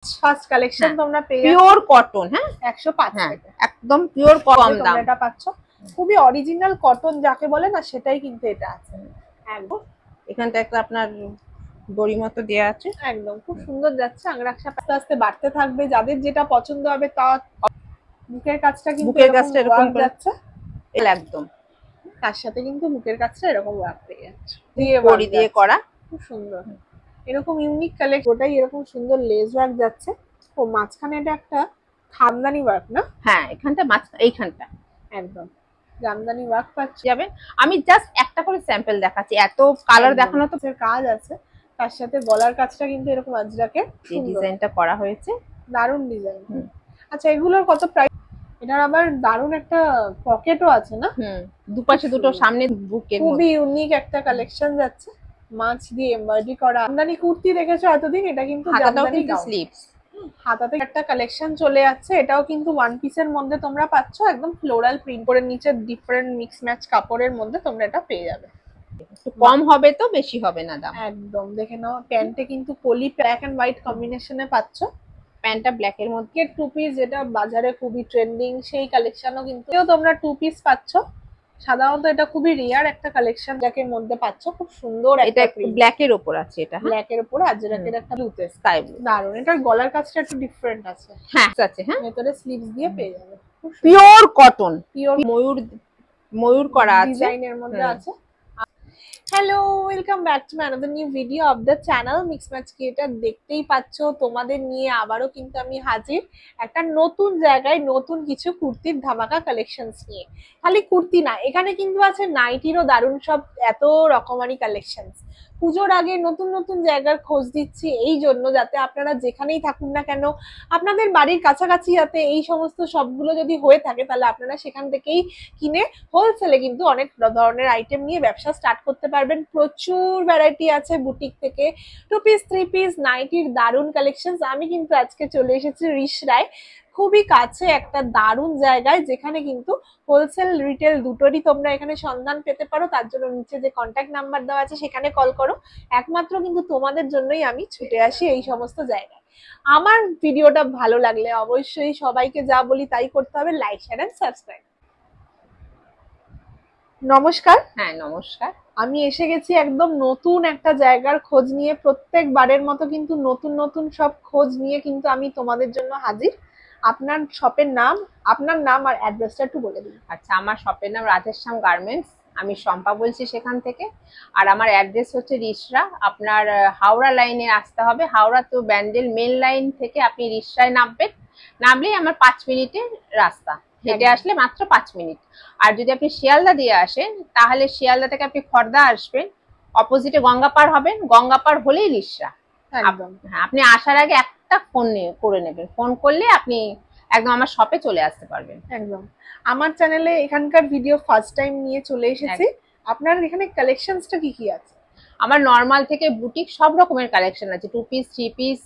First collection তোমরা পেয়ে pure cotton. হ্যাঁ 105 হ্যাঁ টাকা একদম পিওর কম দাম। এটা পাচ্ছ খুবই অরিজিনাল কটন যাকে বলে না, সেটাই কিন্তু এটা আছে। একদম এখানটা একটা আপনার দড়ি মতো দেওয়া আছে, একদম খুব সুন্দর যাচ্ছে। আংরাকশা আস্তে আস্তে বাড়তে থাকবে, যাদের যেটা পছন্দ হবে তা। বুকের কাজটা কিন্তু এরকম যাচ্ছে একদম, তার সাথে কিন্তু বুকের কাজটা এরকম ওয়ার্ক পেয়ে যাচ্ছে, বড়ি দিয়ে করা, খুব সুন্দর। এরকম ইউনিক কালেকশন, ওটাই এরকম সুন্দর লেস ওয়ার্ক যাচ্ছে। ও মাঝখানে এটা একটা খামদানি ওয়ার্ক না? হ্যাঁ এখানটা এইখানটা একদম জামদানি ওয়ার্ক পাচ্ছি যাবেন। আমি জাস্ট একটা করে স্যাম্পল দেখাচ্ছি, এত কালার দেখানো তো কাজ আছে। তার সাথে গলার কাজটা কিন্তু এরকম আজরাকে এই ডিজাইনটা করা হয়েছে, দারুণ ডিজাইন। আচ্ছা এগুলোর কত প্রাইস? এটার আবার দারুণ একটা পকেটও আছে না? দুপাশে দুটো সামনে বুকের খুবই ইউনিক একটা কালেকশন যাচ্ছে। মাছ দিয়ে এমব্রয়ডারি করা জামদানি কুর্তি দেখেছো এতদিন, এটা কিন্তু জামদানি স্লিভস। হাতাতে একটা কালেকশন চলে যাচ্ছে, এটাও কিন্তু ওয়ান পিসের মধ্যে তোমরা পাচ্ছ, একদম ফ্লোরাল প্রিন্ট করে নিচে ডিফারেন্ট মিক্স ম্যাচ কাপড়ের মধ্যে তোমরা এটা পেয়ে যাবে। একটু কম হবে তো, বেশি হবে না দাম। একদম দেখে নাও, প্যান্টে কিন্তু পলি ব্ল্যাক এন্ড হোয়াইট কম্বিনেশনে পাচ্ছ। প্যান্টটা ব্ল্যাক এর মধ্যে টু পিস যেটা বাজারে খুবই ট্রেন্ডিং, সেই কালেকশনও কিন্তু তোমরা টু পিস পাচ্ছ। সাধারণত এটা খুবই রিয়ার একটা কালেকশন যাকে মধ্যে পাচ্ছ, খুব সুন্দর। এটা ব্ল্যাক এর উপর আছে, এটা ব্ল্যাক এর উপর আজরাকের একটা ব্লুতে স্কাই ব্লু, দারুন। এটার গলার কাজটা একটু ডিফারেন্ট আছে। হ্যাঁ আছে, হ্যাঁ ভেতরে স্লিভস দিয়ে পেয়ে যাবে, পিওর কটন, পিওর ময়ূর করা আছে, ডিজাইনের মধ্যে আছে। Hello, welcome back to another new video of the channel mix match creator. দেখতেই পাচ্ছ তোমাদের নিয়ে আবারও কিন্তু আমি হাজির একটা নতুন জায়গায়, নতুন কিছু কুর্তির ধামাকা কালেকশনস নিয়ে। খালি কুর্তি না, এখানে কিন্তু আছে নাইটিরও দারুণ সব এত রকমারি কালেকশনস। পুজোর আগে নতুন নতুন জায়গার খোঁজ দিচ্ছি এই জন্য, যাতে আপনারা যেখানেই থাকুন না কেন, আপনাদের বাড়ির কাছাকাছি যাতে এই সমস্ত সবগুলো যদি হয়ে থাকে, তাহলে আপনারা সেখান থেকেই কিনে হোলসেলে কিন্তু অনেক ধরনের আইটেম নিয়ে ব্যবসা স্টার্ট করতে পারবেন। প্রচুর ভ্যারাইটি আছে বুটিক থেকে, টু পিস, থ্রি পিস, নাইটির দারুণ কালেকশন। আমি কিন্তু আজকে চলে এসেছি রিষড়ায়, খুবই কাছে একটা দারুণ জায়গায়, যেখানে কিন্তু হোলসেল রিটেল দুটোরই তোমরা এখানে সন্ধান পেতে পারো। তার জন্য নিচে যে কন্ট্যাক্ট নাম্বার দেওয়া আছে সেখানে কল করো। একমাত্র কিন্তু তোমাদের জন্যই আমি ছুটে আসি এই সমস্ত জায়গায়। আমার ভিডিওটা ভালো লাগলে অবশ্যই সবাইকে যা বলি তাই করতে হবে, লাইক, শেয়ার এন্ড সাবস্ক্রাইব। নমস্কার। হ্যাঁ নমস্কার। আমি এসে গেছি একদম নতুন একটা জায়গার খোঁজ নিয়ে। প্রত্যেকবারের মতো কিন্তু নতুন নতুন সব খোঁজ নিয়ে কিন্তু আমি তোমাদের জন্য হাজির। আপনার শপের নাম, আপনার নাম আর অ্যাড্রেসটা একটু বলে দিন। আচ্ছা, আমার শপের নাম রাধেশ্যাম গার্মেন্টস, আমি শম্পা বলছি সেখান থেকে। আর আমার অ্যাড্রেস হচ্ছে রিষড়া। আপনার হাওড়া লাইনে আসতে হবে, হাওড়া তো ব্যান্ডেল মেন লাইন থেকে আপনি রিষড়ায় নামবেন, নামলেই আমার 5 মিনিটের রাস্তা, হেঁটে আসলে মাত্র 5 মিনিট। আর যদি আপনি শিয়ালদা দিয়ে আসেন, তাহলে শিয়ালদা থেকে আপনি খড়দা আসবেন, অপোজিটে গঙ্গাপাড় হবেন, গঙ্গাপাড় হলেই রিষড়া। আপনি আসার আগে একটা ফোন করে নেবেন, ফোন করলে আপনি একদম আমার শপে চলে আসতে পারবেন। একদম আমার চ্যানেলে এখানকার ভিডিও ফার্স্ট টাইম নিয়ে চলে এসেছি। আপনার এখানে কালেকশনসটা কি কি আছে? আমার নরমাল থেকে বুটিক সব রকমের কালেকশন আছে, টু পিস, থ্রি পিস,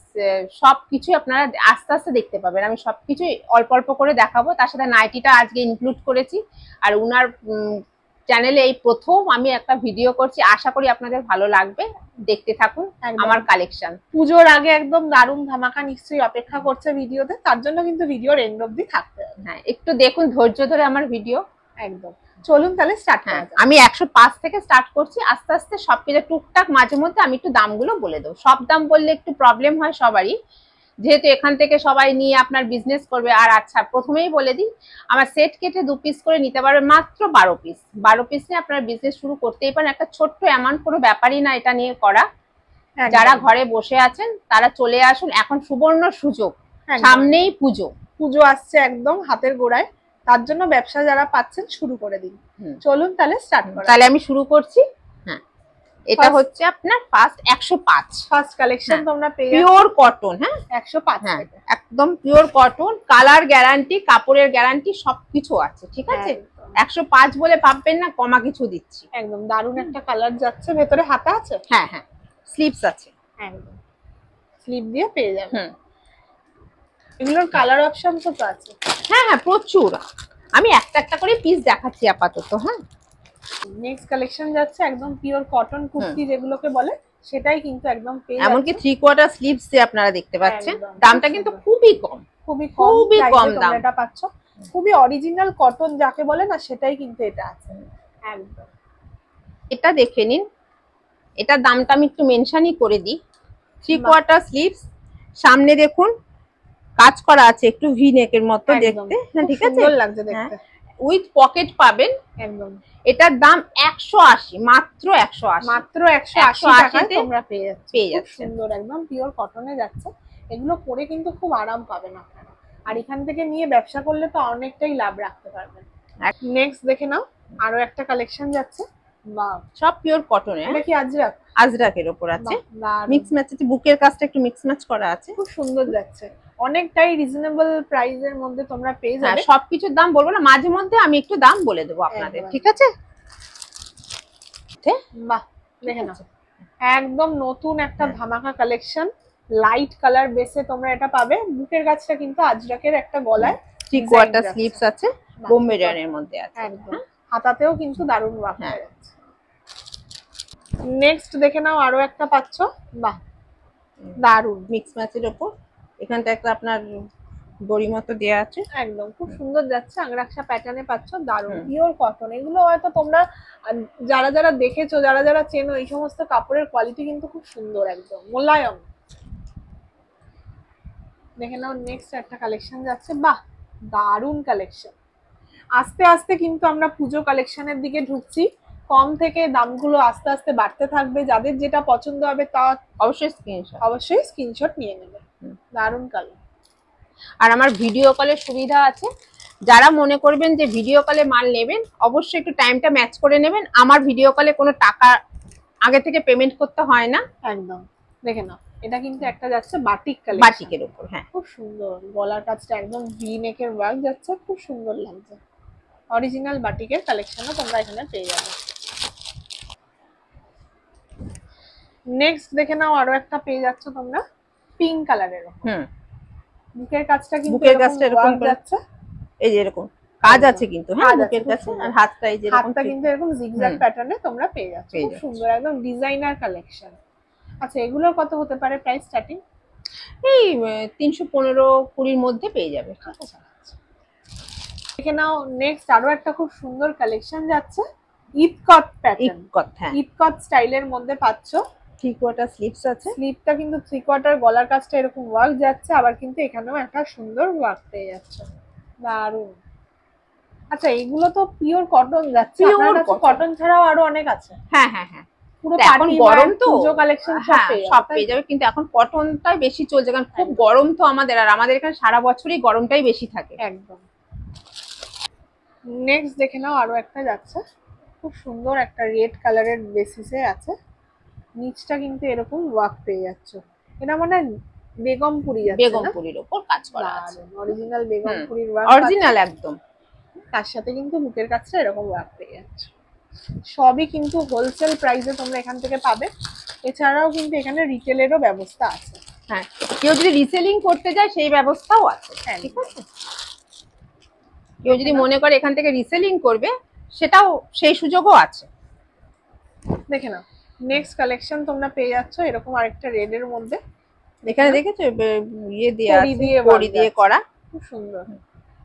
সবকিছু আপনারা আস্তে আস্তে দেখতে পাবেন। আমি সবকিছু অল্প অল্প করে দেখাবো, তার সাথে নাইটিটা আজকে ইনক্লুড করেছি। আর উনার চ্যানেলে এই প্রথম আমি একটা ভিডিও করছি, আশা করি আপনাদের ভালো লাগবে, দেখতে থাকুন আমার কালেকশন। পুজোর আগে একদম দারুণ ধামাকা নিশ্চয়ই অপেক্ষা করছে ভিডিওতে, তার জন্য কিন্তু ভিডিওর এন্ড অবধি থাকতে হবে। হ্যাঁ একটু দেখুন, ধৈর্য ধরে আমার ভিডিও। একদম চলুন তাহলে স্টার্ট করা যাক। আমি 105 থেকে স্টার্ট করছি, আস্তে আস্তে সবকিছু টুকটাক মাঝে মধ্যে আমি একটু দামগুলো বলে দেবো। সব দাম বললে একটু প্রবলেম হয় সবারই, যেহেতু এখান থেকে সবাই নিয়ে আপনার বিজনেস করবে। আর আচ্ছা প্রথমেই বলে দিই, আমার সেট কেটে 2 পিস করে নিতে পারবে, মাত্র 12 পিস। 12 পিস নিয়ে আপনার বিজনেস শুরু করতেই পারেন। একটা ছোট্ট অ্যামাউন্ট, কোনো ব্যাপারই না এটা নিয়ে করা। যারা ঘরে বসে আছেন তারা চলে আসুন, এখন সুবর্ণ সুযোগ, সামনেই পুজো, পুজো আসছে একদম হাতের গোড়ায়, তার জন্য ব্যবসা যারা পাচ্ছেন শুরু করে দিন। চলুন তাহলে স্টার্ট করা। তাহলে আমি শুরু করছি। হ্যাঁ এটা হচ্ছে আপনার ফার্স্ট 105 ফার্স্ট কালেকশন তোমরা পেয়ে পিওর কটন। হ্যাঁ 105, হ্যাঁ একদম পিওর কটন, কালার গ্যারান্টি, কাপড়ের গ্যারান্টি সবকিছু আছে, ঠিক আছে। 105 বলে ভাববেন না কমা কিছু দিচ্ছি। একদম দারুণ একটা কালার যাচ্ছে, ভেতরে হাতা আছে। হ্যাঁ হ্যাঁ স্লিভস আছে, একদম স্লিভ দিয়ে পেয়ে যাবেন। এগুলোর কালার অপশন তো আছে। হ্যাঁ হ্যাঁ প্রচুর, আমি একটা একটা করে পিস দেখাচ্ছি আপাতত। হ্যাঁ নেক্সট কালেকশন যাচ্ছে একদম পিওর কটন কুর্তি যেগুলোকে বলে, সেটাই কিন্তু একদম পেয়ে এমনকি যাচ্ছ। 3/4 স্লিভস আপনারা দেখতে পাচ্ছেন, একদম, দামটা খুব কিন্তু সুন্দর। খুবই কম, খুবই খুবই প্রাইসে কম তোমরা দাম। এটা পাচ্ছ। খুবই অরিজিনাল কটন যাকে বলে না, সেটাই কিন্তু এটা আছে একদম। এটা দেখে নিন, এটার দামটা আমি একটু মেনশনই করে দিই। 3/4 স্লিভস, সামনে দেখুন কাজ করা আছে একটু ভি নেকের মতো একদম, দেখতে, হ্যাঁ খুব ঠিক আছে, সুন্দর লাগছে হ্যাঁ দেখতে। উইথ পকেট পাবেন। একদম, এটার দাম 180, মাত্র 180, মাত্র 180 টাকায় 180 তোমরা পেয়ে পেয়ে খুব যাচ্ছেন। সুন্দর একদম পিওর কটনে যাচ্ছে। এগুলো পরে কিন্তু খুব আরাম পাবেন আপনারা, আর এখান থেকে নিয়ে ব্যবসা করলে তো অনেকটাই লাভ রাখতে পারবেন। নেক্সট দেখে নাও, আরো একটা কালেকশন যাচ্ছে। বাহ, সব পিওর কটনে, এটা কি আজরাক? আজরাকের উপর আছে, বাহ, দারুণ। মিক্স ম্যাচ আছে, বুকের কাজটা একটু মিক্স ম্যাচ করা আছে, খুব সুন্দর যাচ্ছে। অনেকটাই রিজনেবল প্রাইসের মধ্যে তোমরা পেয়ে হ্যাঁ যাবে। সবকিছুর দাম বলবো না, মাঝে মধ্যে আমি একটু দাম বলে দেবো আপনাদের, একদম। ঠিক আছে। বাহ, দেখে নাও, একদম নতুন একটা ধামাকা কালেকশন। লাইট কালার বেসে তোমরা এটা পাবে। বুকের কাজটা কিন্তু আজরাকের একটা গলায় 3/4 স্লিভস আছে, বোম্বে ডানের মধ্যে আছে, একদম। হাতাতেও কিন্তু দারুণ ওয়ার্ক হ্যাঁ। হয়ে যাচ্ছে। নেক্সট দেখে নাও, আরো একটা পাচ্ছ। বাহ, দারুণ। মিক্স ম্যাচের উপর এখানটা একটা আপনার দড়ি মতো দেওয়া আছে, একদম খুব সুন্দর যাচ্ছে, আংরাকসা প্যাটার্নে পাচ্ছ, দারুণ পিওর কটন। এগুলো হয়তো তোমরা যারা যারা দেখেছো, যারা যারা চেনো, এই সমস্ত কাপড়ের কোয়ালিটি কিন্তু খুব সুন্দর, একদম মোলায়ম। দেখে নাও, নেক্সট একটা কালেকশন যাচ্ছে। বাহ, দারুণ কালেকশন। আস্তে আস্তে কিন্তু আমরা পুজো কালেকশনের দিকে ঢুকছি। কম থেকে দামগুলো আস্তে আস্তে বাড়তে থাকবে। যাদের যেটা পছন্দ হবে তা অবশ্যই স্ক্রিনশট নিয়ে নেবে। দারুণ কালার। আর আমার ভিডিও কলের সুবিধা আছে, যারা মনে করবেন যে ভিডিও কলে মাল নেবেন অবশ্যই একটু টাইমটা ম্যাচ করে নেবেন। আমার ভিডিও কলে কোনো টাকা আগে থেকে পেমেন্ট করতে হয় না। একদম, দেখে নাও, এটা কিন্তু একটা যাচ্ছে বাটিক কালেকশন, বাটিকের উপর, হ্যাঁ খুব সুন্দর। গলার কাজটা একদম ভি নেকের ওয়ার্ক যাচ্ছে, খুব সুন্দর লাগছে। অরিজিনাল বাটিকের কালেকশনও তোমরা এখানে পেয়ে যাবে। নেক্সট দেখে নাও, আরো একটা পেয়ে যাচ্ছ তোমরা পিঙ্ক কালারের। বুকের কাজটা কিন্তু বুকের কাজটা এরকম যাচ্ছে, এই যে এরকম কাজ আছে কিন্তু, হ্যাঁ বুকের কাছে, আর হাতটা এই যে হাতটা কিন্তু এরকম জিগজ্যাগ প্যাটার্নে তোমরা পেয়ে যাচ্ছ, খুব সুন্দর একদম ডিজাইনার কালেকশন। আচ্ছা, এগুলোর কত হতে পারে প্রাইস স্টার্টিং? এই 315-20 মধ্যে পেয়ে যাবে। আচ্ছা, দেখে নাও, নেক্সট আরো একটা খুব সুন্দর কালেকশন যাচ্ছে, ইটকট প্যাটার্ন। ইটকট স্টাইলের মধ্যে পাচ্ছ। 3/4 স্লিভস আছে, স্লিভটা কিন্তু 3/4, গলার কাজটা এরকম ওয়ার্ক যাচ্ছে, আবার কিন্তু এখানেও একটা সুন্দর ওয়ার্ক পেয়ে যাচ্ছে, দারুণ। আচ্ছা, এগুলো তো পিওর কটন যাচ্ছে। আপনার কাছে কটন ছাড়াও আরো অনেক আছে। হ্যাঁ হ্যাঁ হ্যাঁ, পুরো এখন গরম তো পুজো কালেকশন সব পেয়ে যাবে, কিন্তু এখন কটনটাই বেশি চলছে কারণ খুব গরম তো আমাদের, আর আমাদের এখানে সারা বছরই গরমটাই বেশি থাকে। একদম। নেক্সট দেখে নাও, আরো একটা যাচ্ছে, খুব সুন্দর একটা রেড কালারের বেসিসে আছে। নিচটা কিন্তু এরকম ওয়ার্ক পেয়ে যাচ্ছে। এটা মানে বেগমপুরি যাচ্ছে, বেগমপুরির উপর কাজ করা আছে, অরিজিনাল বেগমপুরির ওয়ার্ক, অরিজিনাল একদম। তার সাথে কিন্তু বুকের কাজটা এরকম ওয়ার্ক পেয়ে যাচ্ছে। সবই কিন্তু হোলসেল প্রাইসে তোমরা এখান থেকে পাবে। এছাড়াও কিন্তু এখানে রিটেলেরও ব্যবস্থা আছে। হ্যাঁ, কেউ যদি রিসেলিং করতে যায় সেই ব্যবস্থাও আছে, ঠিক আছে। কেউ যদি মনে করে এখান থেকে রিসেলিং করবে, সেটাও, সেই সুযোগও আছে। দেখে নাও, নেক্সট কালেকশন তোমরা পেয়ে যাচ্ছ এরকম আরেকটা রেড এর মধ্যে। এখানে দেখেছো ইয়ে দেয়া আছে, কড়ি দিয়ে করা, খুব সুন্দর।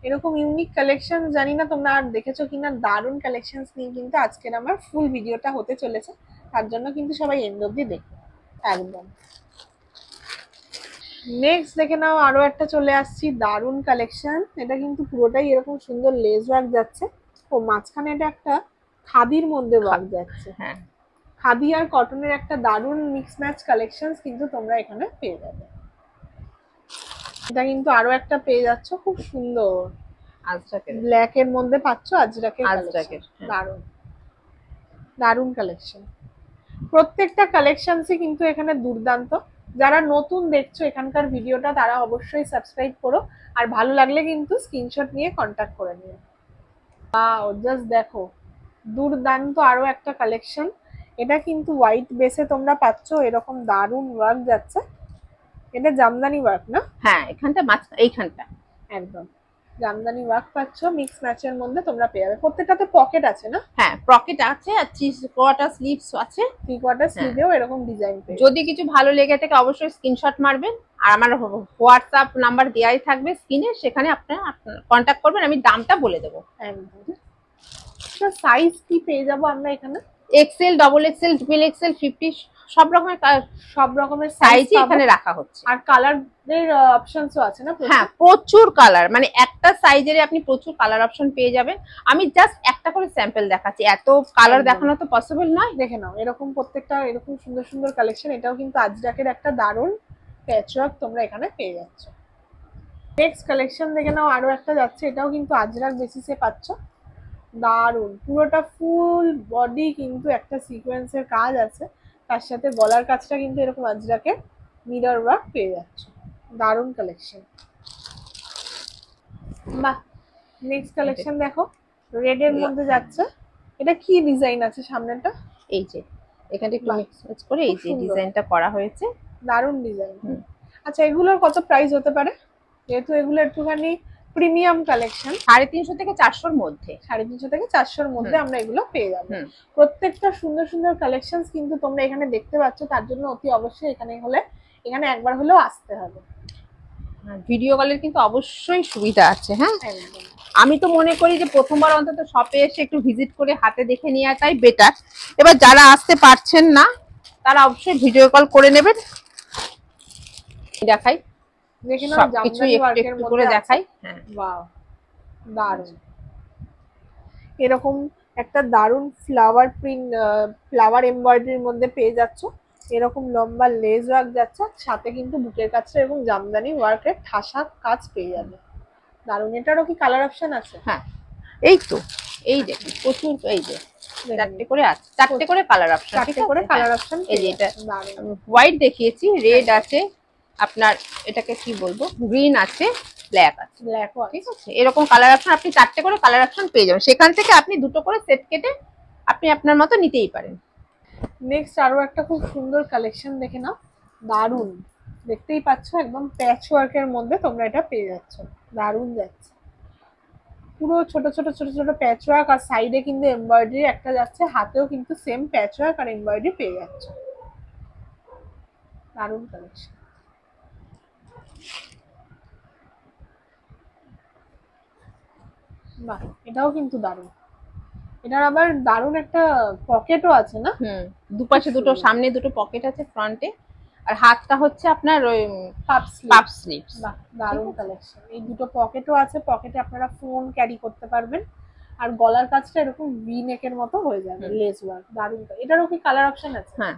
এরকম ইউনিক কালেকশন জানি না তোমরা আর দেখেছো কিনা। দারুণ কালেকশনস নিয়ে কিন্তু আজকের আমার ফুল ভিডিওটা হতে চলেছে, তার জন্য কিন্তু সবাই এন্ড অবধি দেখো একদম। নেক্সট দেখে নাও, আরো একটা চলে আসছি, দারুণ কালেকশন। এটা কিন্তু পুরোটাই এরকম সুন্দর লেস ওয়ার্ক যাচ্ছে, ও মাঝখানে এটা একটা খাদির মধ্যে ওয়ার্ক যাচ্ছে। হ্যাঁ, খাদি আর কটনের একটা দারুণ মিক্স ম্যাচ কালেকশন কিন্তু তোমরা এখানে পেয়ে যাবে। এটা কিন্তু আরো একটা পেয়ে যাচ্ছ, খুব সুন্দর আজরাকের ব্ল্যাক এর মধ্যে পাচ্ছ আজরাকের আজরাকের, দারুণ দারুণ কালেকশন। প্রত্যেকটা কালেকশনসই কিন্তু এখানে দুর্দান্ত। যারা নতুন দেখছো এখানকার ভিডিওটা, তারা অবশ্যই সাবস্ক্রাইব করো, আর ভালো লাগলে কিন্তু স্ক্রিনশট নিয়ে কন্টাক্ট করে নিও। ওয়াও, জাস্ট দেখো, দুর্দান্ত আরো একটা কালেকশন। এটা কিন্তু হোয়াইট বেসে তোমরা পাচ্ছ, এরকম দারুণ ওয়ার্ক যাচ্ছে। এটা জামদানি ওয়ার্ক না? হ্যাঁ, এখানটা এইখানটা একদম জামদানি ওয়ার্ক পাচ্ছ, মিক্স ম্যাচের মধ্যে তোমরা পেয়ে যাবে। প্রত্যেকটাতে পকেট আছে না? হ্যাঁ, পকেট আছে আর 3/4 স্লিভস আছে। 3/4 স্লিভেও এরকম ডিজাইন পেয়ে। যদি কিছু ভালো লেগে থাকে অবশ্যই স্ক্রিনশট মারবেন, আর আমার হোয়াটসঅ্যাপ নাম্বার দেওয়াই থাকবে স্ক্রিনে, সেখানে আপনারা কন্ট্যাক্ট করবেন, আমি দামটা বলে দেবো। একদম। সাইজ কি পেয়ে যাবো আমরা এখানে? XL, double XL, triple XL, 50 সব রকমের সাইজই এখানে রাখা হচ্ছে। আর কালারের অপশনসও আছে না? হ্যাঁ, প্রচুর কালার, মানে একটা সাইজের আপনি প্রচুর কালার অপশন পেয়ে যাবেন। আমি জাস্ট একটা করে স্যাম্পল দেখাচ্ছি, এত কালার দেখানো তো পসিবল নয়। দেখে নাও, এরকম প্রত্যেকটা এরকম সুন্দর সুন্দর কালেকশন। এটাও কিন্তু আজরাকের একটা দারুণ প্যাচওয়ার্ক তোমরা এখানে পেয়ে যাচ্ছ। নেক্সট কালেকশন দেখে নাও, আরো একটা যাচ্ছে, এটাও কিন্তু আজরাক বেসিসে পাচ্ছ। দারুণ, পুরোটা ফুল বডি কিন্তু একটা সিকোয়েন্সের কাজ আছে, তার সাথে গলার কাজটা কিন্তু এরকম আজরাকের মিরর ওয়ার্ক পেয়ে যাচ্ছ। দারুণ কালেকশন। বাহ, নেক্সট কালেকশন দেখো, রেড এর মধ্যে যাচ্ছে। এটা কি ডিজাইন আছে সামনেটা? এই যে এখানে একটু মিক্স করে এই যে ডিজাইনটা করা হয়েছে, দারুণ ডিজাইন। আচ্ছা, এগুলোর কত প্রাইস হতে পারে? যেহেতু এগুলো একটুখানি প্রিমিয়াম কালেকশন, 350 থেকে 400 মধ্যে, 350 থেকে 400 মধ্যে আমরা এগুলো পেয়ে যাবো। প্রত্যেকটা সুন্দর সুন্দর কালেকশন কিন্তু তোমরা এখানে দেখতে পাচ্ছ, তার জন্য অতি অবশ্যই এখানে একবার হলেও আসতে হবে। ভিডিও কলের কিন্তু অবশ্যই সুবিধা আছে। হ্যাঁ, আমি তো মনে করি যে প্রথমবার অন্তত শপে এসে একটু ভিজিট করে হাতে দেখে নেওয়াটাই বেটার। এবার যারা আসতে পারছেন না তারা অবশ্যই ভিডিও কল করে নেবেন। দেখাই, দেখে নাও, জামদানি ওয়ার্কের মধ্যে করে দেখাই। হ্যাঁ, ওয়াও, দারুণ। এরকম একটা দারুণ ফ্লাওয়ার প্রিন্ট, ফ্লাওয়ার এমব্রয়ডারির মধ্যে পেয়ে যাচ্ছ। এরকম লম্বা লেস ওয়ার্ক যাচ্ছে, সাথে কিন্তু বুকের কাজটা এবং জামদানি ওয়ার্কের ঠাসা কাজ পেয়ে যাবে। দারুণ। এটারও কি কালার অপশন আছে? হ্যাঁ, এই তো, এই দেখুন প্রচুর, এই যে চারটে করে আছে, চারটে করে কালার অপশন, চারটে করে কালার অপশন। এই যে এটা হোয়াইট দেখিয়েছি, রেড আছে, আপনার এটাকে কি বলবো, গ্রিন আছে, ব্ল্যাক আছে, ঠিক আছে। এরকম কালার অপশন আপনি চারটে করে কালার অপশন পেয়ে যাবেন, সেখান থেকে আপনি দুটো করে সেট কেটে আপনি আপনার মতো নিতেই পারেন। নেক্সট আরো একটা খুব সুন্দর কালেকশন দেখে নাও, দারুণ। দেখতেই পাচ্ছ, একদম প্যাচ ওয়ার্কের মধ্যে তোমরা এটা পেয়ে যাচ্ছ। দারুণ যাচ্ছে, পুরো ছোট ছোট ছোট ছোট প্যাচ ওয়ার্ক, আর সাইডে কিন্তু এমব্রয়ডারি একটা যাচ্ছে, হাতেও কিন্তু সেম প্যাচ ওয়ার্ক আর এমব্রয়ডারি পেয়ে যাচ্ছ। দারুণ কালেকশন। বাহ, এটাও কিন্তু দারুণ। এটার আবার দারুণ একটা পকেটও আছে না? দুপাশে দুটো, সামনে দুটো পকেট আছে ফ্রন্টে, আর হাতটা হচ্ছে আপনার ওই পাপ স্লিভস। বাহ, দারুণ কালেকশন। এই দুটো পকেটও আছে, পকেটে আপনারা ফোন ক্যারি করতে পারবেন, আর গলার কাজটা এরকম ভি নেকের মতো হয়ে যাবে, লেস ওয়ার্ক। দারুণ। এটারও কি কালার অপশন আছে? হ্যাঁ,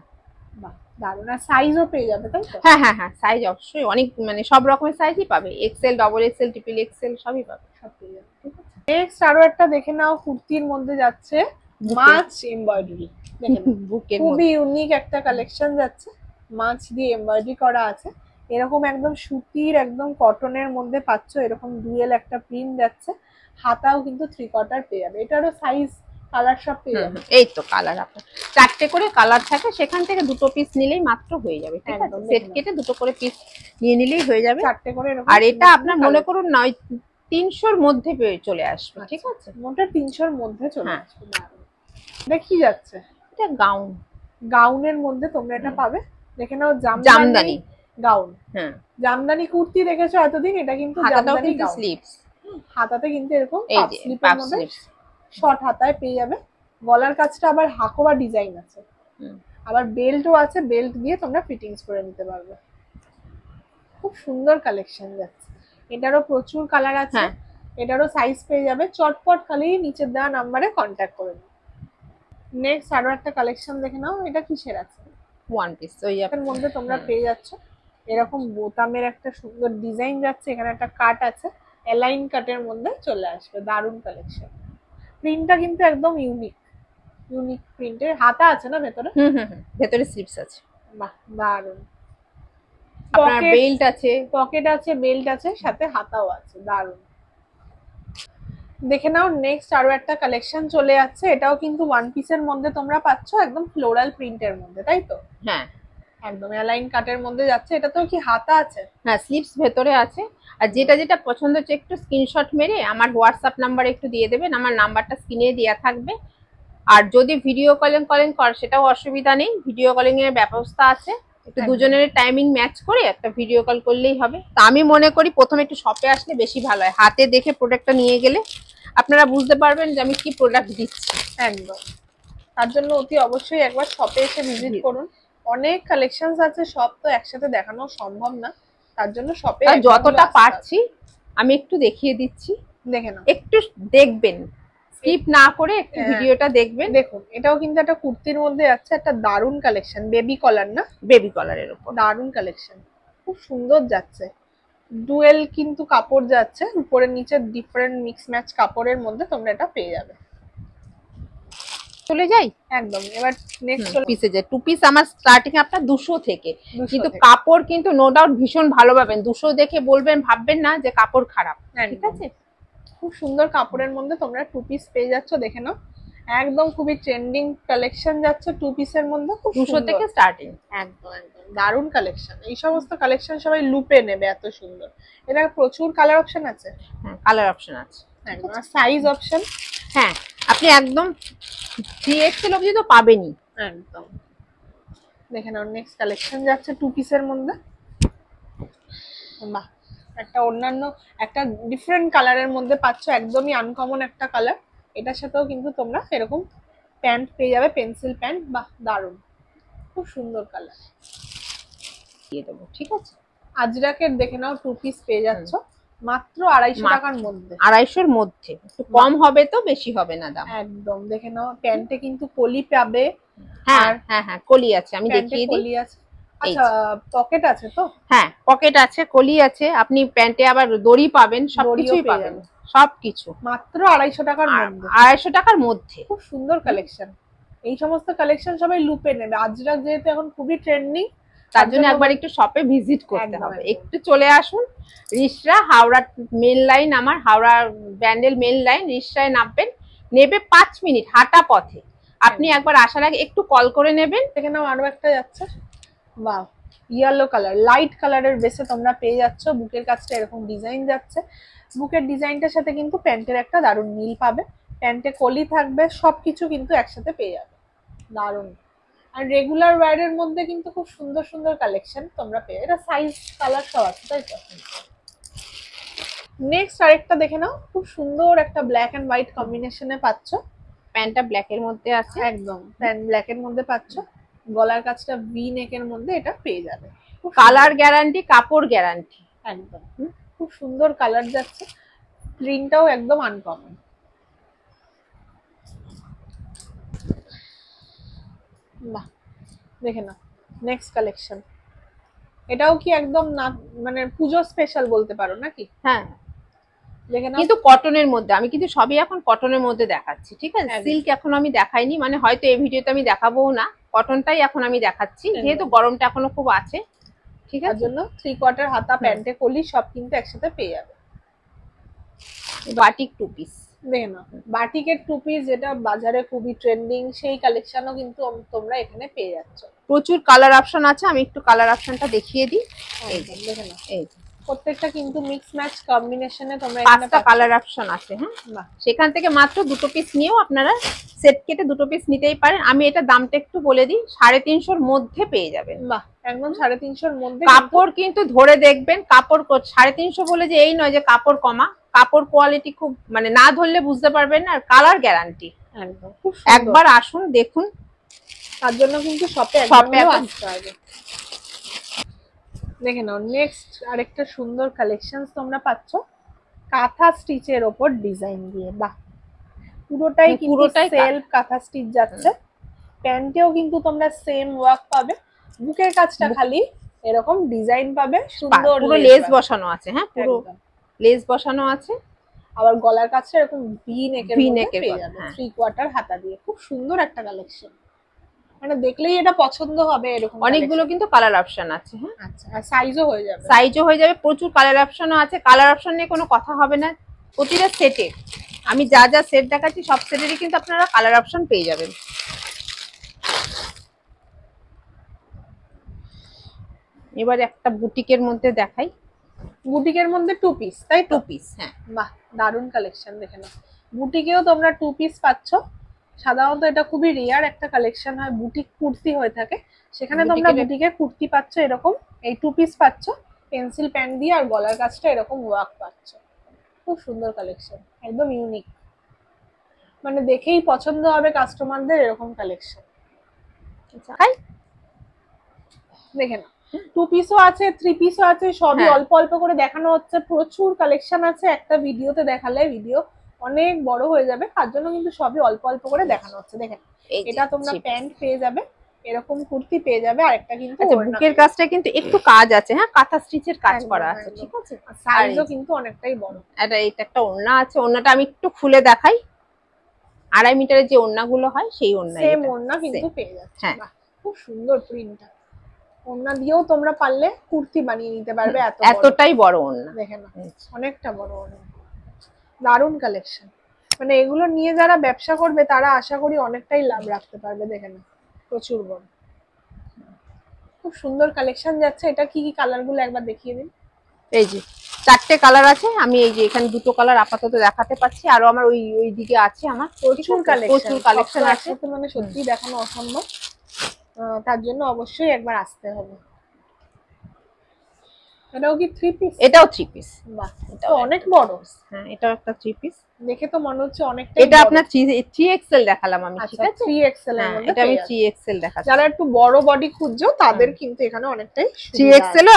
বাহ, দারুণ। আর সাইজও পেয়ে যাবে, তাই তো? হ্যাঁ হ্যাঁ হ্যাঁ, সাইজ অবশ্যই অনেক, মানে সব রকমের সাইজই পাবে, XL, double XL, triple XL সবই পাবে, সব পেয়ে যাবে। ঠিক আছে। নেক্সট আরো একটা দেখে নাও, কুর্তির মধ্যে যাচ্ছে মাছ এমব্রয়ডারি। খুবই ইউনিক একটা কালেকশন যাচ্ছে, মাছ দিয়ে এমব্রয়ডারি করা আছে। এরকম একদম সুতির, একদম কটনের মধ্যে পাচ্ছ, এরকম ডুয়েল একটা প্রিন্ট যাচ্ছে। হাতাও কিন্তু 3/4 পেয়ে যাবে। এটারও সাইজ, কালার সব পেয়ে যাবে। এই তো কালার, আপনার চারটে করে কালার থাকে, সেখান থেকে দুটো পিস নিলেই মাত্র হয়ে যাবে, ঠিক আছে। সেট কেটে দুটো করে পিস নিয়ে নিলেই হয়ে যাবে, চারটে করে। আর এটা আপনার মনে করুন 300-র মধ্যে চলে আসবে, ঠিক আছে। মোটা 300-র মধ্যে চলে আসবে। এটা কি যাচ্ছে? এটা গাউন, গাউনের মধ্যে তোমরা এটা পাবে। দেখে নাও, জামদানি গাউন। হ্যাঁ, জামদানি কুর্তি দেখেছো এতদিন, এটা কিন্তু জামদানি গাউন। স্লিভস, হাতাতে কিন্তু এরকম এই যে স্লিপের মধ্যে শর্ট হাতায় পেয়ে যাবে। গলার কাজটা আবার হাকোবা ডিজাইন আছে, আবার বেল্টও আছে, বেল্ট দিয়ে তোমরা ফিটিংস করে নিতে পারবে। খুব সুন্দর কালেকশন যাচ্ছে। এটারও প্রচুর কালার আছে, এটারও সাইজ পেয়ে যাবে। চটপট খালি নিচের দেওয়া নাম্বারে কন্ট্যাক্ট করে নাও। নেক্সট আরো একটা কালেকশন দেখে নাও, এটা কিসের আছে? ওয়ান পিস, ওই এর মধ্যে তোমরা পেয়ে যাচ্ছ এরকম বোতামের একটা সুন্দর ডিজাইন যাচ্ছে, এখানে একটা কাট আছে, অ্যালাইন কাটের মধ্যে চলে আসবে। দারুণ কালেকশন। প্রিন্টটা কিন্তু একদম ইউনিক প্রিন্টের। হাতা আছে না ভেতরে? ভেতরে স্লিভস আছে। বাহ, দারুণ। আপনার বেল্ট আছে, পকেট আছে, বেল্ট আছে, সাথে হাতাও আছে। দারুণ। দেখে নাও, নেক্সট আরো একটা কালেকশন চলে যাচ্ছে। এটাও কিন্তু ওয়ান পিসের মধ্যে তোমরা পাচ্ছ, একদম ফ্লোরাল প্রিন্টের মধ্যে, তাই তো? হ্যাঁ, একদম অ্যালাইন কাটের মধ্যে যাচ্ছে। এটা তো কি হাতা আছে? হ্যাঁ, স্লিভস ভেতরে আছে, আর যেটা যেটা পছন্দ হচ্ছে একটু স্ক্রিনশট মেরে আমার হোয়াটসঅ্যাপ নাম্বারে একটু দিয়ে দেবেন, আমার নাম্বারটা স্ক্রিনে দেওয়া থাকবে। আর যদি ভিডিও কলিং কর সেটাও অসুবিধা নেই, ভিডিও কলিং এর ব্যবস্থা আছে, একটু দুজনের টাইমিং ম্যাচ করে একটা ভিডিও কল করলেই হবে। তা আমি মনে করি প্রথমে একটু শপে আসলে বেশি ভালো হয়, হাতে দেখে প্রোডাক্টটা নিয়ে গেলে আপনারা বুঝতে পারবেন যে আমি কি প্রোডাক্ট দিচ্ছি। একদম, তার জন্য অতি অবশ্যই একবার শপে এসে ভিজিট করুন। অনেক কালেকশনস আছে, সব তো একসাথে দেখানো সম্ভব না, তার জন্য শপে যতটা পারছি আমি একটু দেখিয়ে দিচ্ছি, দেখে নাও, একটু দেখবেন, স্কিপ না করে একটু ভিডিওটা দেখবেন। দেখুন এটাও কিন্তু একটা কুর্তির মধ্যে আছে, একটা দারুন কালেকশন, বেবি কলার না, বেবি কলারের উপর দারুন কালেকশন, খুব সুন্দর যাচ্ছে। ডুয়েল কিন্তু কাপড় যাচ্ছে, উপরে নিচে ডিফারেন্ট মিক্স ম্যাচ কাপড়ের মধ্যে তোমরা এটা পেয়ে যাবে। চলে যাই একদম, এবার নেক্সট পিসে যায়। টু পিস আমার স্টার্টিং আপনার 200 থেকে, কিন্তু কাপড় কিন্তু নো ডাউট ভীষণ ভালো পাবেন। 200 দেখে বলবেন, ভাববেন না যে কাপড় খারাপ, ঠিক আছে? খুব সুন্দর কাপড়ের মধ্যে তোমরা টু পিস পেয়ে যাচ্ছ, দেখে নাও, একদম খুবই ট্রেন্ডিং কালেকশন যাচ্ছে টু পিসের মধ্যে, খুব 200 থেকে স্টার্টিং। একদম একদম দারুন কালেকশন। এই সমস্ত কালেকশন সবাই লুপে নেবে, এত সুন্দর। এটা প্রচুর কালার অপশন আছে, হ্যাঁ কালার অপশন আছে, একদম, আর সাইজ অপশন, হ্যাঁ আপনি একদম 3XL অবধি তো পাবেনই। একদম, দেখে নাও নেক্সট কালেকশন যাচ্ছে টু পিসের মধ্যে। বাহ, একটা অন্যান্য একটা ডিফারেন্ট কালারের মধ্যে পাচ্ছ, একদমই আনকমন একটা কালার। এটার সাথেও কিন্তু তোমরা এরকম প্যান্ট পেয়ে যাবে, পেন্সিল প্যান্ট, বাহ দারুন, খুব সুন্দর কালার দিয়ে দেবো, ঠিক আছে? আজরাকের দেখে নাও টু পিস পেয়ে যাচ্ছ মাত্র 250 টাকার মধ্যে। 250-এর মধ্যে, একটু কম হবে তো, বেশি হবে না দাম। একদম, দেখে নাও প্যান্টে কিন্তু কলি পাবে, হ্যাঁ হ্যাঁ হ্যাঁ কলি আছে, আমি দেখিয়ে দিই। কলি আছে, আচ্ছা পকেট আছে তো? হ্যাঁ পকেট আছে, কলি আছে, আপনি প্যান্টে আবার দড়ি পাবেন, সবকিছুই পাবেন, সবকিছু মাত্র 250 টাকার মধ্যে। 250 টাকার মধ্যে, খুব সুন্দর কালেকশন। এই সমস্ত কালেকশন সবাই লুপে নেবে, আজরাক যেহেতু এখন খুবই ট্রেন্ডিং, তার জন্য একবার একটু শপে ভিজিট করতে হবে। একটু চলে আসুন রিসরা, হাওড়া মেন লাইন, আমার হাওড়া ব্যান্ডেল মেন লাইন, রিসরায় নামবেন, নেবে 5 মিনিট হাঁটা পথে। আপনি একবার আসার আগে একটু কল করে নেবেন। দেখে নাও আরো একটা যাচ্ছে, বাহ ইয়েলো কালার, লাইট কালারের বেসে তোমরা পেয়ে যাচ্ছ, বুকের কাছটা এরকম ডিজাইন যাচ্ছে, বুকের ডিজাইনটার সাথে কিন্তু প্যান্টের একটা দারুণ মিল পাবে, প্যান্টে কলি থাকবে, সবকিছু কিন্তু একসাথে পেয়ে যাবে, দারুণ। আর রেগুলার ওয়্যারের মধ্যে কিন্তু খুব সুন্দর সুন্দর কালেকশন তোমরা পেয়ে, এটা সাইজ কালার সব আছে, তাই তো? নেক্সট আরেকটা দেখে নাও, খুব সুন্দর একটা ব্ল্যাক এন্ড হোয়াইট কম্বিনেশনে পাচ্ছ, প্যান্টটা ব্ল্যাক এর মধ্যে আছে, একদম প্যান্ট ব্ল্যাক এর মধ্যে পাচ্ছ, গলার কাছটা ভি নেকের মধ্যে এটা পেয়ে যাবে, কালার গ্যারান্টি, কাপড় গ্যারান্টি, একদম খুব সুন্দর কালার যাচ্ছে, প্রিন্টটাও একদম আনকমন। বাহ, দেখে নাও নেক্সট কালেকশন, এটাও কি একদম না মানে পুজো স্পেশাল বলতে পারো নাকি? হ্যাঁ দেখে নাও, কিন্তু কটনের মধ্যে, আমি কিন্তু সবই এখন কটনের মধ্যে দেখাচ্ছি, ঠিক আছে? সিল্ক এখন আমি দেখাইনি, মানে হয়তো এই ভিডিওতে আমি দেখাবো না, কটনটাই এখন আমি দেখাচ্ছি, যেহেতু গরমটা এখনো খুব আছে, ঠিক আছে? জন্য 3/4 হাতা, প্যান্টে কলি সব কিন্তু একসাথে পেয়ে যাবে। বাটিক টু পিস, দেখে নাও বাটিকের টু পিস, যেটা বাজারে খুবই ট্রেন্ডিং, সেই কালেকশনও কিন্তু তোমরা এখানে পেয়ে যাচ্ছ। প্রচুর কালার অপশন আছে, আমি একটু কালার অপশনটা দেখিয়ে দিই। এই যে দেখে নাও, এই প্রত্যেকটা কিন্তু মিক্স ম্যাচ কম্বিনেশনে তোমরা 5টা কালার অপশন আছে। হ্যাঁ, সেখান থেকে মাত্র 2 পিস নিয়েও আপনারা সেট কেটে 2 পিস নিতেই পারেন। আমি এটা দামটা একটু বলে দিই, 350-র মধ্যে পেয়ে যাবেন। বাহ, একদম 350-র মধ্যে। কাপড় কিন্তু ধরে দেখবেন, কাপড় 350 বলে যে এই নয় যে কাপড় কমা, কাপড় কোয়ালিটি খুব, মানে না ধরলে বুঝতে পারবেন না, আর কালার গ্যারান্টি একদম, একবার আসুন দেখুন, তার জন্য কিন্তু শপে আসতে হবে। দেখে নাও নেক্সট আরেকটা সুন্দর কালেকশন তোমরা পাচ্ছ, কাঁথা স্টিচের ওপর ডিজাইন দিয়ে, বাহ পুরোটাই সেলফ কাঁথা স্টিচ যাচ্ছে, প্যান্টেও কিন্তু তোমরা সেম ওয়ার্ক পাবে, বুকের কাছটা খালি এরকম ডিজাইন পাবে, সুন্দর পুরো লেস বসানো আছে। হ্যাঁ, পুরো লেস বসানো আছে, আবার গলার কাছে এরকম ভি নেকের মধ্যে পেয়ে যাবে, 3/4 হাতা দিয়ে, খুব সুন্দর একটা কালেকশন, মানে দেখলেই এটা পছন্দ হবে। এরকম অনেকগুলো কিন্তু কালার অপশন আছে। হ্যাঁ, আচ্ছা, আর সাইজও হয়ে যাবে, প্রচুর কালার অপশনও আছে, কালার অপশন নিয়ে কোনো কথা হবে না। প্রতিটা সেটে আমি যা যা সেট দেখাচ্ছি সব সেটেরই কিন্তু আপনারা কালার অপশন পেয়ে যাবেন। এবার একটা বুটিকের মধ্যে দেখাই, বুটিকের মধ্যে 2 পিস, তাই তো? 2 পিস, হ্যাঁ। বাহ, দারুন কালেকশন, দেখে নাও। বুটিকেও তোমরা 2 পিস পাচ্ছ। সাধারণত এটা খুবই রেয়ার একটা কালেকশন হয়, বুটিক কুর্তি হয়ে থাকে, সেখানে তোমরা বুটিকে কুর্তি পাচ্ছ এরকম, এই 2 পিস পাচ্ছ পেন্সিল প্যান্ট দিয়ে, আর গলার কাজটা এরকম ওয়ার্ক পাচ্ছ। খুব সুন্দর কালেকশন, একদম ইউনিক, মানে দেখেই পছন্দ হবে কাস্টমারদের এরকম কালেকশন। দেখে না, 2 পিসও আছে, 3 পিসও আছে, সবই অল্প অল্প করে দেখানো হচ্ছে। প্রচুর কালেকশন আছে, একটা ভিডিওতে দেখালে ভিডিও অনেক বড় হয়ে যাবে, তার জন্য কিন্তু সবই অল্প অল্প করে দেখানো হচ্ছে। দেখেন, এটা তোমরা প্যান্ট পেয়ে যাবে, এরকম কুর্তি পেয়ে যাবে, আর একটা কিন্তু বুকের কাজটা কিন্তু একটু কাজ আছে, হ্যাঁ, কাঁথা স্টিচের কাজ করা আছে, ঠিক আছে। সাইজও কিন্তু অনেকটাই বড়। এটা একটা ওড়না আছে, ওড়নাটা আমি একটু খুলে দেখাই। 2.5 মিটারের যে ওড়নাগুলো হয় সেই ওড়না, সেম ওড়না কিন্তু পেয়ে যাচ্ছে। খুব সুন্দর প্রিন্টটা, ওড়না দিয়েও তোমরা পারলে কুর্তি বানিয়ে নিতে পারবে, এতটাই বড় ওড়না, দেখেন না, অনেকটা বড় ওড়না। দারুণ কালেকশন, মানে এগুলো নিয়ে যারা ব্যবসা করবে তারা আশা করি অনেকটাই লাভ রাখতে পারবে। দেখেন না, প্রচুর বড়, খুব সুন্দর কালেকশন যাচ্ছে। এটা কি কি কালার গুলো একবার দেখিয়ে দিন। এই যে 4টে কালার আছে, আমি এই যে এখানে 2টো কালার আপাতত দেখাতে পাচ্ছি, আর আমার ওই দিকে আছে আমার প্রচুর কালেকশন আছে, মানে সত্যি দেখানো অসম্ভব, তার জন্য অবশ্যই একবার আসতে হবে। এটাও কি 3 পিস? এটাও 3 পিস। বাহ, এটা অনেক বড়। হ্যাঁ, এটাও একটা 3 পিস, দেখে তো মনে হচ্ছে অনেকটা। এটা আপনার 3XL দেখালাম আমি, ঠিক আছে। 3XL এর মধ্যে, এটা আমি 3XL দেখাচ্ছি। যারা একটু বড় বডি খুঁজছো তাদের কিন্তু এখানে অনেকটাই 3XL ও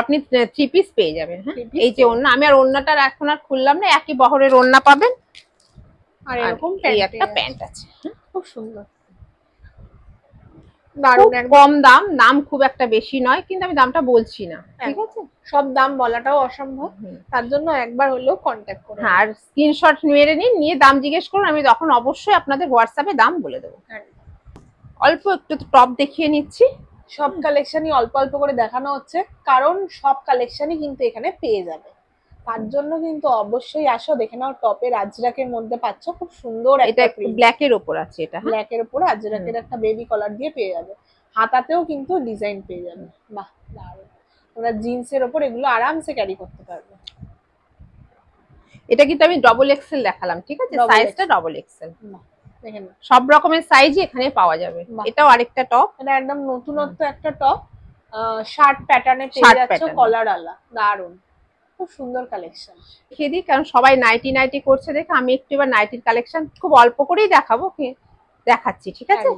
আপনি 3 পিস পেয়ে যাবেন। হ্যাঁ, এই যে ওড়না, আমি আর ওড়নাটা এখন আর খুললাম না, একই বহরের ওড়না পাবেন, আর এরকম একটা প্যান্ট আছে, খুব সুন্দর, দারুণ। কম দাম খুব একটা বেশি নয়, কিন্তু আমি দামটা বলছি না, ঠিক আছে। সব দাম বলাটাও অসম্ভব, তার জন্য একবার হলেও কন্ট্যাক্ট করুন। আর স্ক্রিনশট মেরে নিন, নিয়ে দাম জিজ্ঞেস করুন, আমি তখন অবশ্যই আপনাদের হোয়াটসঅ্যাপে দাম বলে দেবো। অল্প একটু টপ দেখিয়ে নিচ্ছি, সব কালেকশনই অল্প অল্প করে দেখানো হচ্ছে, কারণ সব কালেকশনই কিন্তু এখানে পেয়ে যাবে, তার জন্য কিন্তু অবশ্যই আসো। দেখে নাও, টপের আজরাকের মধ্যে পাচ্ছ খুব সুন্দর, এটা ব্ল্যাকের উপর আছে, এটা ব্ল্যাকের উপর আজরাকের একটা বেবি কলার দিয়ে পেয়ে যাবে, হাতাতেও কিন্তু ডিজাইন পেয়ে যাবে। বাহ, দারুণ। তোমরা জিন্সের উপর এগুলো আরামসে ক্যারি করতে পারবে। এটা কিন্তু আমি XXL দেখালাম, ঠিক আছে, সাইজটা XXL। দেখেন, সব রকমের সাইজই এখানে পাওয়া যাবে। এটাও আরেকটা টপ, এটা একদম নতুনত্ব একটা টপ, শার্ট প্যাটার্নে পেয়ে যাচ্ছে, কলার আলা, দারুণ, খুব সুন্দর কালেকশন। দেখিয়ে দিই, কারণ সবাই নাইটি করছে দেখে আমি একটু এবার নাইটির কালেকশন খুব অল্প করেই দেখাচ্ছি, ঠিক আছে।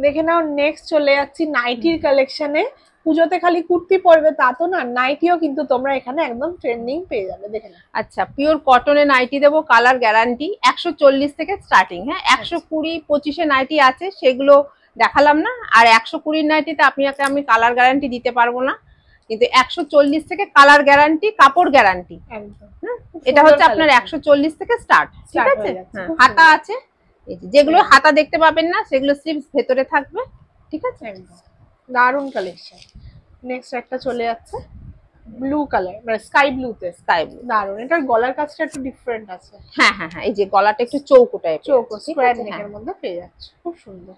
দেখে নাও, নেক্সট চলে যাচ্ছি নাইটির কালেকশনে। পুজোতে খালি কুর্তি পরবে তা তো না, নাইটিও কিন্তু তোমরা এখানে একদম ট্রেন্ডিং পেয়ে যাবে। দেখে নাও, আচ্ছা, পিওর কটনের নাইটি দেবো, কালার গ্যারান্টি, 140 থেকে স্টার্টিং। হ্যাঁ, 120-25 নাইটি আছে, সেগুলো দেখালাম না। আর 120 নাইটিতে আমি কালার গ্যারান্টি দিতে পারবো না, কিন্তু 140 থেকে কালার গ্যারান্টি, কাপড় গ্যারান্টি। এটা হচ্ছে আপনার 140 থেকে স্টার্ট, ঠিক আছে। হাতা আছে, যেগুলো হাতা দেখতে পাবেন না সেগুলো স্লিভস ভেতরে থাকবে, ঠিক আছে। একদম দারুণ কালেকশন। নেক্সট একটা চলে যাচ্ছে ব্লু কালার, মানে স্কাই ব্লুতে, দারুণ। এটার গলার কাজটা একটু ডিফারেন্ট আছে। হ্যাঁ, এই যে গলাটা একটু চৌকো স্কোয়ার নেকের মধ্যে পেয়ে যাচ্ছে, খুব সুন্দর।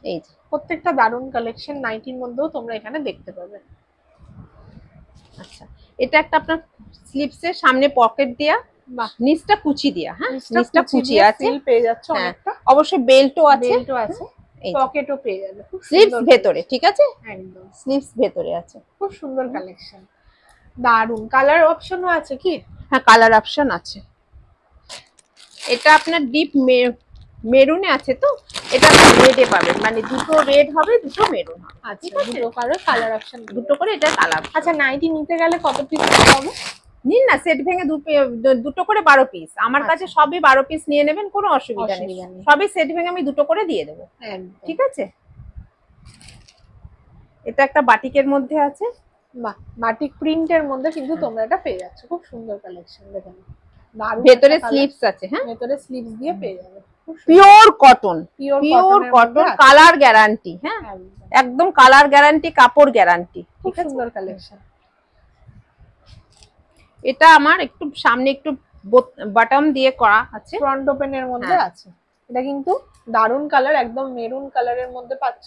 এই যে প্রত্যেকটা দারুণ কালেকশন, নাইটির মধ্যেও তোমরা এখানে দেখতে পাবে। আচ্ছা, এটা একটা আপনার স্লিভসের সামনে পকেট দেয়া, নিচটা কুচি দেয়া। হ্যাঁ, নিচটা কুচি আছে, পেয়ে যাচ্ছে অনেকটা। অবশ্যই বেল্টও আছে, পকেটও পেয়ে যাবে, স্লিভস ভেতরে, ঠিক আছে, একদম স্লিভস ভেতরে আছে। খুব সুন্দর কালেকশন, দারুণ। কালার অপশনও আছে কি? হ্যাঁ, কালার অপশন আছে। এটা আপনার ডিপ মেরুনে আছে, তো এটা রেডে পাবেন, মানে দুটো রেড হবে, দুটো মেরুন হবে। আচ্ছা, দুটো কালার অপশন, দুটো করে এটা কালার। আচ্ছা, নাইটি নিতে গেলে কত পিস হবে? নিন না, সেট ভেঙে দুটো করে 12 পিস। আমার কাছে সবই 12 পিস নিয়ে নেবেন, কোনো অসুবিধা নেই, সবই সেট ভেঙে আমি দুটো করে দিয়ে দেবো, ঠিক আছে। এটা একটা বাটিকের মধ্যে আছে, বাটিক প্রিন্টের মধ্যে কিন্তু তোমরা এটা পেয়ে যাচ্ছ, খুব সুন্দর কালেকশন। দেখেন, ভেতরে স্লিভস আছে। হ্যাঁ, ভেতরে স্লিভস দিয়ে পেয়ে যাবে, পিওর কটন, কালার গ্যারান্টি। হ্যাঁ, একদম কালার গ্যারান্টি, কাপড় গ্যারান্টি, খুব সুন্দর কালেকশন। এটা আমার একটু সামনে একটু বটম দিয়ে করা আছে, ফ্রন্ট ওপেনের মধ্যে আছে। এটা কিন্তু দারুন কালার, একদম মেরুন কালারের মধ্যে পাচ্ছ,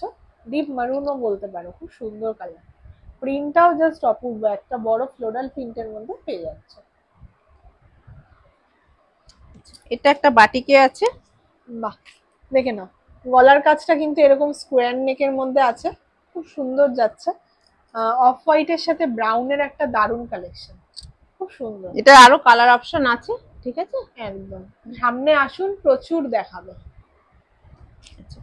ডিপ মেরুনও বলতে পারো, খুব সুন্দর কালার। প্রিন্টটাও জাস্ট অপূর্ব, একটা বড় ফ্লোরাল প্রিন্টের মধ্যে পেয়ে যাচ্ছে। এটা একটা বাটিকে আছে, বাহ, দেখে নাও গলার কাজটা কিন্তু এরকম স্কোয়ার নেকের মধ্যে আছে, খুব সুন্দর যাচ্ছে। অফ হোয়াইটের সাথে ব্রাউনের একটা দারুণ কালেকশন, খুব সুন্দর। এটা আরো কালার অপশন আছে, ঠিক আছে। একদম সামনে আসুন, প্রচুর দেখাবে।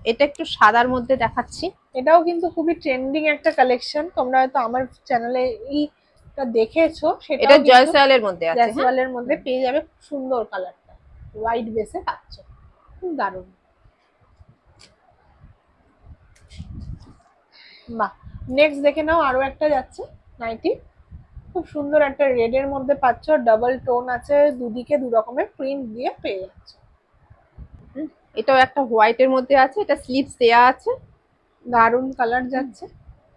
এটা একটু সাদার মধ্যে দেখাচ্ছি, এটাও কিন্তু খুবই ট্রেন্ডিং একটা কালেকশন, তোমরা হয়তো আমার চ্যানেলে এইটা দেখেছো। সেটা এটা জয়সওয়ালের মধ্যে আছে, হ্যাঁ জয়সওয়ালের মধ্যে পেয়ে যাবে, খুব সুন্দর কালারটা, হোয়াইট বেসে পাচ্ছ, খুব দারুণ। বাহ, নেক্সট দেখে নাও আরো একটা যাচ্ছে নাইটি, খুব সুন্দর একটা রেড এর মধ্যে পাচ্ছ, ডাবল টোন আছে, দুদিকে দু রকমের প্রিন্ট দিয়ে পেয়ে যাচ্ছে। এটাও একটা হোয়াইটের মধ্যে আছে, এটা স্লিভস দেয়া আছে, দারুণ কালার যাচ্ছে।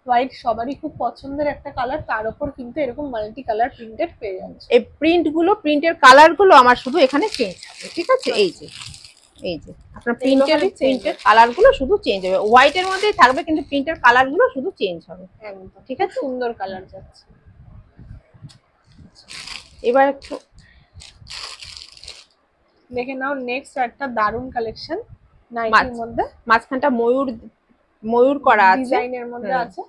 হোয়াইট সবারই খুব পছন্দের একটা কালার, তার উপর কিন্তু এরকম মাল্টি কালার প্রিন্টেড পেয়ে যাচ্ছে। এই প্রিন্টের কালার গুলো আমার শুধু এখানে চেঞ্জ হবে, ঠিক আছে। এই যে আপনার প্রিন্টের কালার গুলো শুধু চেঞ্জ হবে, হোয়াইটের মধ্যেই থাকবে কিন্তু প্রিন্টের কালার গুলো শুধু চেঞ্জ হবে, একদম ঠিক আছে। সুন্দর কালার যাচ্ছে। এবার একটু দেখে নাও নেক্সট একটা দারুণ কালেকশন, নাইটির মধ্যে মাঝখানটা ময়ূর করা আছে, ডিজাইনের মধ্যে আছে,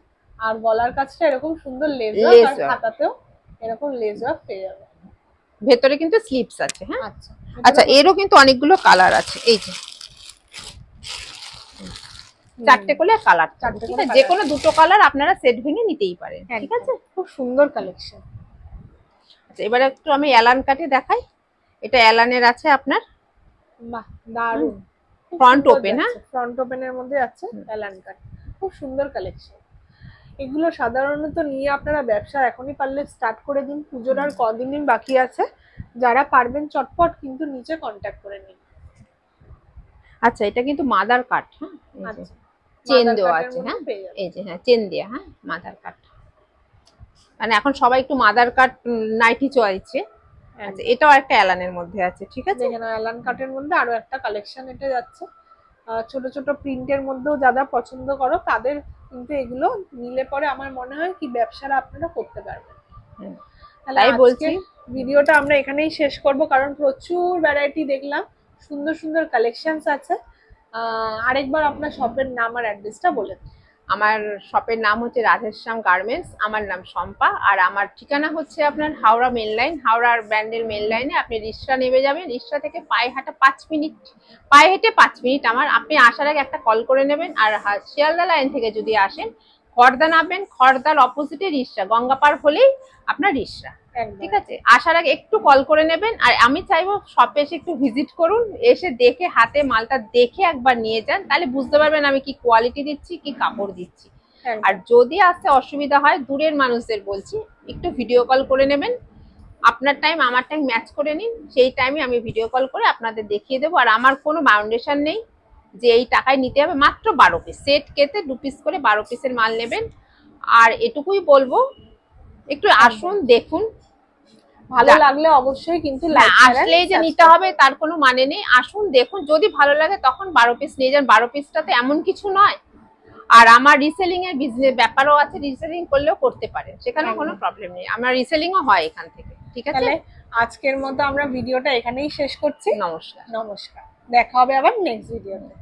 আর গলার কাজটা এরকম সুন্দর লেস ওয়ার্ক, আর হাতাতেও এরকম লেস ওয়ার্ক পেয়ে যাবে। ভেতরে কিন্তু স্লিপস আছে, হ্যাঁ। আচ্ছা আচ্ছা, এরও কিন্তু অনেকগুলো কালার আছে, এই যে চারটে করে কালার, ঠিক আছে। যে কোনো দুটো কালার আপনারা সেট ভেঙে নিতেই পারেন, ঠিক আছে। খুব সুন্দর কালেকশন। আচ্ছা, এবারে একটু আমি অ্যালান কাটে দেখাই। এটা অ্যালানের আছে আপনার, বাহ দারুণ, ফ্রন্ট ওপেন, হ্যাঁ ফ্রন্ট ওপেনের মধ্যে আছে অ্যালান কাট, খুব সুন্দর কালেকশন। এগুলো সাধারণত নিয়ে আপনারা ব্যবসা এখনই পারলে স্টার্ট করে দিন, পুজোর আর কদিন বাকি আছে, যারা পারবেন চটপট কিন্তু নিচে কন্ট্যাক্ট করে নিন। আচ্ছা, এটা কিন্তু মাদার কাট, হ্যাঁ, আচ্ছা চেন দেওয়া আছে, হ্যাঁ এই যে, হ্যাঁ চেন দেয়া, হ্যাঁ মাদার কাট, মানে এখন সবাই একটু মাদার কাট নাইটি চাইছে। আচ্ছা, এটাও একটা অ্যালানের মধ্যে আছে, ঠিক আছে। দেখেন অ্যালান কাটের মধ্যে আরো একটা কালেকশন এটা যাচ্ছে, ছোট ছোট প্রিন্টের মধ্যেও যারা পছন্দ করো তাদের কিন্তু এগুলো নিলে পরে আমার মনে হয় কি ব্যবসাটা আপনারা করতে পারবেন। তাই বলছি ভিডিওটা আমরা এখানেই শেষ করব, কারণ প্রচুর ভ্যারাইটি দেখলাম, সুন্দর সুন্দর কালেকশনস আছে। আরেকবার আপনার শপের নাম আর অ্যাড্রেসটা বলে দিন। আমার শপের নাম হচ্ছে রাধেশ্যাম গার্মেন্টস, আমার নাম শম্পা, আর আমার ঠিকানা হচ্ছে আপনার হাওড়া মেন লাইন, হাওড়ার ব্যান্ডেল মেন লাইনে। আপনি রিক্সা নেমে যাবেন, রিক্সা থেকে পায়ে হেঁটে 5 মিনিট আমার, আপনি আসার আগে একটা কল করে নেবেন। আর শিয়ালদা লাইন থেকে যদি আসেন, খড়দা নামবেন, খড়দার অপোজিটে রিক্সা, গঙ্গাপার হলেই আপনার রিক্সা, ঠিক আছে। আসার আগে একটু কল করে নেবেন। আর আমি চাইবো শপে এসে একটু ভিজিট করুন, এসে দেখে হাতে মালটা দেখে একবার নিয়ে যান, তাহলে বুঝতে পারবেন আমি কি কোয়ালিটি দিচ্ছি, কি কাপড় দিচ্ছি। আর যদি আসতে অসুবিধা হয়, দূরের মানুষদের বলছি একটু ভিডিও কল করে নেবেন, আপনার টাইম আমার টাইম ম্যাচ করে নিন, সেই টাইমে আমি ভিডিও কল করে আপনাদের দেখিয়ে দেবো। আর আমার কোনো বাউন্ডেশন নেই যে এই টাকায় নিতে হবে, মাত্র 12 পিস সেট কেটে 2 পিস করে 12 পিসের মাল নেবেন। আর এটুকুই বলবো, একটু আসুন দেখুন, ভালো লাগলে অবশ্যই কিন্তু আসলেই যে নিতে হবে তার কোনো মানে নেই, আসুন দেখুন, যদি ভালো লাগে তখন 12 পিস নিয়ে যান। 12 পিসটাতে এমন কিছু নয়। আর আমার রিসেলিং এর বিজনেস ব্যাপারও আছে, রিসেলিং করলেও করতে পারেন, সেখানে কোনো প্রবলেম নেই, আমার রিসেলিংও হয় এখান থেকে, ঠিক আছে। আজকের মতো আমরা ভিডিওটা এখানেই শেষ করছি। নমস্কার। নমস্কার, দেখা হবে আবার নেক্সট ভিডিওতে।